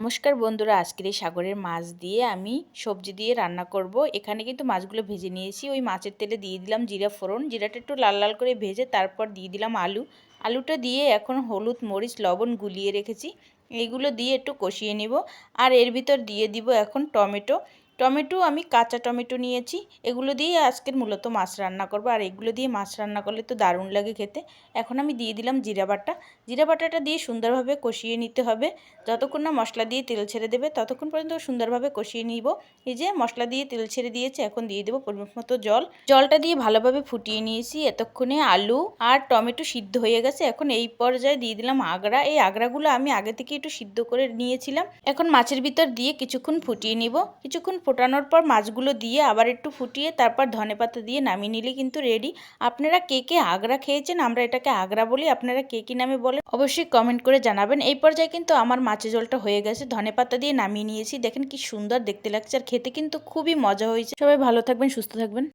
নমস্কার বন্ধুরা, আজকের এই সাগরের মাছ দিয়ে আমি সবজি দিয়ে রান্না করব। এখানে কিন্তু মাছগুলো ভেজে নিয়েছি। ওই মাছের তেলে দিয়ে দিলাম জিরা ফোড়ন, জিরাটা একটু লাল লাল করে ভেজে তারপর দিয়ে দিলাম আলুটা দিয়ে এখন হলুদ মরিচ লবণ গুলিয়ে রেখেছি, এইগুলো দিয়ে একটু কষিয়ে নেব। আর এর ভিতর দিয়ে দিব এখন টমেটো আমি কাঁচা টমেটো নিয়েছি। এগুলো দিয়ে আজকের মূলত মাছ রান্না করব। আর এগুলো দিয়ে মাছ রান্না করলে তো দারুণ লাগে খেতে। এখন আমি দিয়ে দিলাম জিরা বাটাটা দিয়ে সুন্দরভাবে কষিয়ে নিতে হবে। যতক্ষণ না মশলা দিয়ে তেল ছেড়ে দেবে ততক্ষণ পর্যন্ত সুন্দরভাবে কষিয়ে নিব। এই যে মশলা দিয়ে তেল ছেড়ে দিয়েছে, এখন দিয়ে দেবো পরিমাণ মতো জলটা দিয়ে ভালোভাবে ফুটিয়ে নিয়েছি। এতক্ষণে আলু আর টমেটো সিদ্ধ হয়ে গেছে। এখন এই পর্যায়ে দিয়ে দিলাম আগড়া। এই আগড়াগুলো আমি আগে থেকে একটু সিদ্ধ করে নিয়েছিলাম। এখন মাছের ভিতর দিয়ে কিছুক্ষণ ফুটিয়ে নিব। কিছুক্ষণ ফোটানোর পর মাছগুলো দিয়ে আবার একটু ফুটিয়ে তারপর ধনেপাতা দিয়ে নামিয়ে নিলে কিন্তু রেডি। আপনারা কে কে আগড়া খেয়েছেন? আমরা এটাকে আগড়া বলি, আপনারা কে কী নামে বলেন অবশ্যই কমেন্ট করে জানাবেন। এই পর্যায়ে কিন্তু আমার মাছের ঝোলটা হয়ে গেছে, ধনেপাতা দিয়ে নামিয়ে নিয়েছি। দেখেন কি সুন্দর দেখতে লাগছে, আর খেতে কিন্তু খুবই মজা হয়েছে। সবাই ভালো থাকবেন, সুস্থ থাকবেন।